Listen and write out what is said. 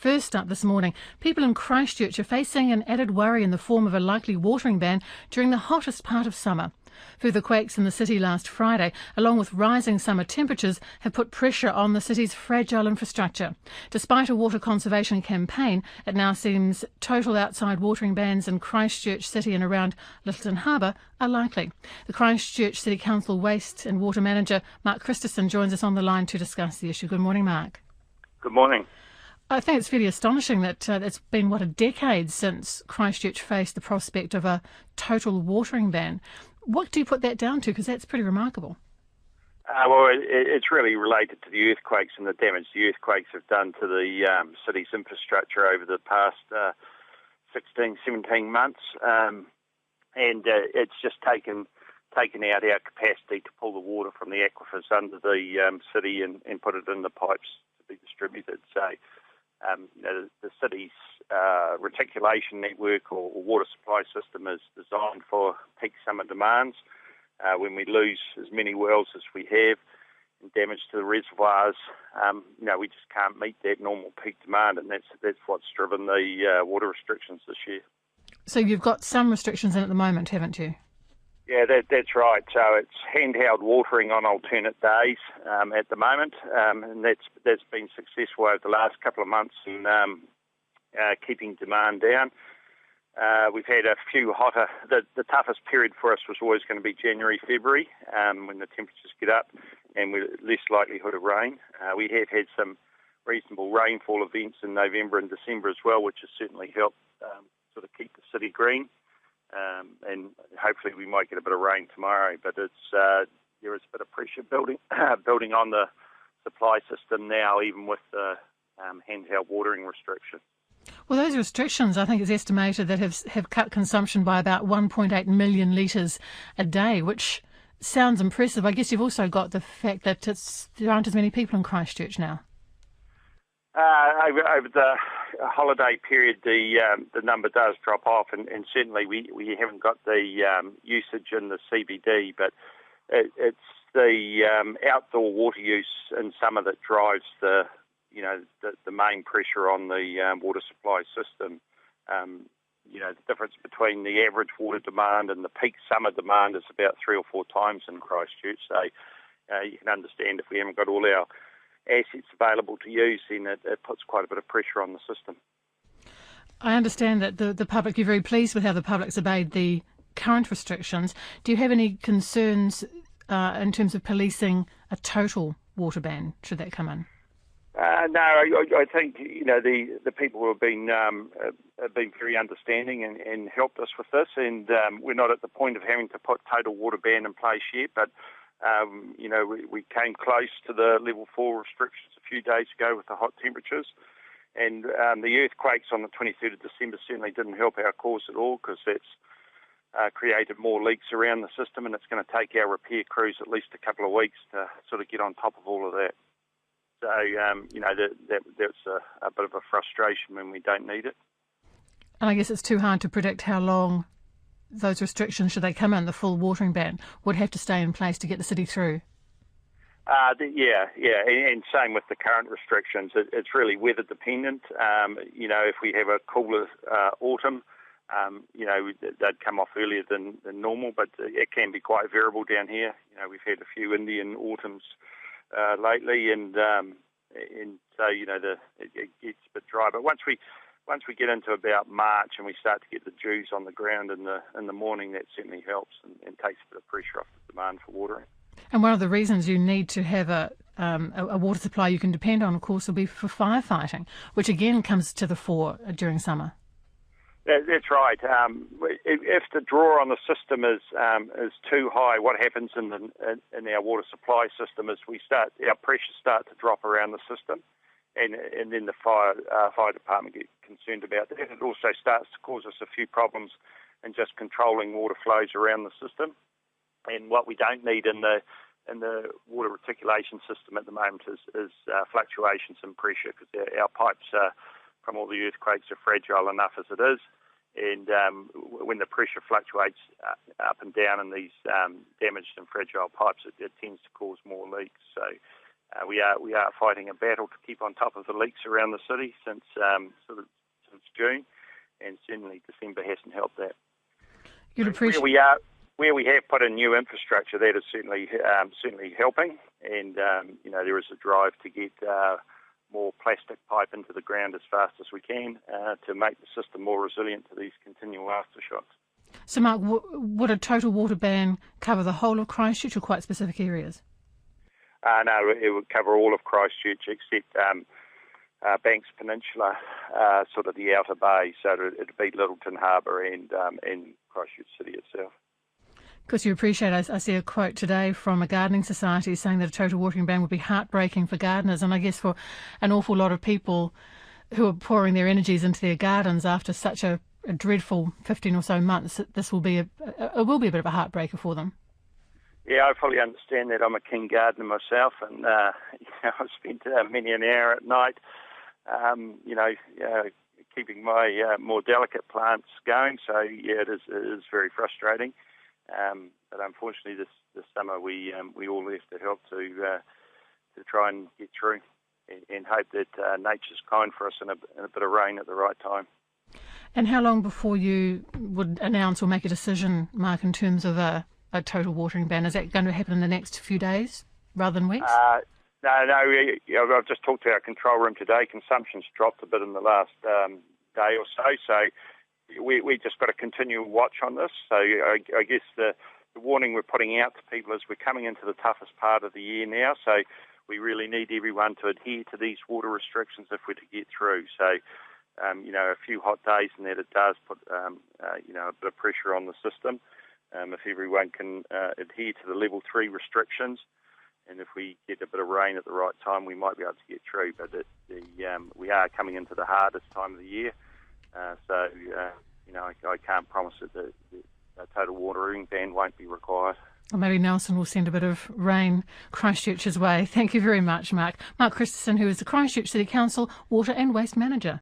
First up this morning, people in Christchurch are facing an added worry in the form of a likely watering ban during the hottest part of summer. Further quakes in the city last Friday, along with rising summer temperatures, have put pressure on the city's fragile infrastructure. Despite a water conservation campaign, it now seems total outside watering bans in Christchurch City and around Lyttelton Harbour are likely. The Christchurch City Council Waste and Water Manager, Mark Christensen, joins us on the line to discuss the issue. Good morning, Mark. Good morning. I think it's fairly astonishing that it's been, a decade since Christchurch faced the prospect of a total watering ban. What do you put that down to? Because that's pretty remarkable. It's really related to the earthquakes and the damage the earthquakes have done to the city's infrastructure over the past 16, 17 months. It's just taken out our capacity to pull the water from the aquifers under the city and put it in the pipes to be distributed. So, the city's reticulation network or water supply system is designed for peak summer demands. When we lose as many wells as we have and damage to the reservoirs, we just can't meet that normal peak demand, and that's what's driven the water restrictions this year. So you've got some restrictions in at the moment, haven't you? Yeah, that's right. So it's handheld watering on alternate days at the moment, and that's been successful over the last couple of months in keeping demand down. We've had a few hotter. The toughest period for us was always going to be January, February, when the temperatures get up and with less likelihood of rain. We have had some reasonable rainfall events in November and December as well, which has certainly helped sort of keep the city green. And hopefully we might get a bit of rain tomorrow, but there is a bit of pressure building on the supply system now, even with the handheld watering restriction. Well, those restrictions, I think it's estimated that have cut consumption by about 1.8 million litres a day, which sounds impressive. I guess you've also got the fact that there aren't as many people in Christchurch now. Over the holiday period, the number does drop off, and certainly we haven't got the usage in the CBD, but it's the outdoor water use in summer that drives the main pressure on the water supply system. The difference between the average water demand and the peak summer demand is about 3 or 4 times in Christchurch. So you can understand if we haven't got all our assets available to use, then it puts quite a bit of pressure on the system. I understand that the public, you're very pleased with how the public's obeyed the current restrictions. Do you have any concerns in terms of policing a total water ban, should that come in? No, I think the people have been very understanding and helped us with this, and we're not at the point of having to put total water ban in place yet, but we came close to the level 4 restrictions a few days ago with the hot temperatures, and the earthquakes on the 23rd of December certainly didn't help our cause at all, because that's created more leaks around the system, and it's going to take our repair crews at least a couple of weeks to sort of get on top of all of that. So, that's a bit of a frustration when we don't need it. And I guess it's too hard to predict how long those restrictions, should they come in, the full watering ban, would have to stay in place to get the city through. And same with the current restrictions. It's really weather dependent. If we have a cooler autumn, they'd come off earlier than normal, but it can be quite variable down here. We've had a few Indian autumns lately, and so it gets a bit dry. But once we get into about March and we start to get the dews on the ground in the morning, that certainly helps and takes a bit of pressure off the demand for watering. And one of the reasons you need to have a water supply you can depend on, of course, will be for firefighting, which again comes to the fore during summer. That's right. If the draw on the system is too high, what happens in our water supply system is our pressures start to drop around the system, and then the fire department get concerned about that. It also starts to cause us a few problems in just controlling water flows around the system. And what we don't need in the water reticulation system at the moment is fluctuations in pressure, because our pipes from all the earthquakes are fragile enough as it is, and when the pressure fluctuates up and down in these damaged and fragile pipes, it tends to cause more leaks. So we are fighting a battle to keep on top of the leaks around the city since June, and certainly December hasn't helped that. You'd appreciate where we have put in new infrastructure, that is certainly helping, and there is a drive to get more plastic pipe into the ground as fast as we can to make the system more resilient to these continual aftershocks. So, Mark, would a total water ban cover the whole of Christchurch or quite specific areas? No, it would cover all of Christchurch except Banks Peninsula, sort of the outer bay, so it'd be Littleton Harbour and Christchurch City itself. Because you appreciate, I see a quote today from a gardening society saying that a total watering ban would be heartbreaking for gardeners, and I guess for an awful lot of people who are pouring their energies into their gardens after such a dreadful 15 or so months, this will be it will be a bit of a heartbreaker for them. Yeah, I fully understand that. I'm a keen gardener myself, and I've spent many an hour at night, keeping my more delicate plants going. So yeah, it is very frustrating. But unfortunately, this summer we all have to help to try and get through, and hope that nature's kind for us and a bit of rain at the right time. And how long before you would announce or make a decision, Mark, in terms of a total watering ban? Is that going to happen in the next few days rather than weeks? No. I've just talked to our control room today. Consumption's dropped a bit in the last day or so. So we just got to continue watch on this. So I guess the warning we're putting out to people is we're coming into the toughest part of the year now. So we really need everyone to adhere to these water restrictions if we're to get through. So a few hot days and that it does put a bit of pressure on the system. If everyone can adhere to the level 3 restrictions, and if we get a bit of rain at the right time, we might be able to get through. But we are coming into the hardest time of the year, so I can't promise that the total watering ban won't be required. Well, maybe Nelson will send a bit of rain Christchurch's way. Thank you very much, Mark. Mark Christensen, who is the Christchurch City Council Water and Waste Manager.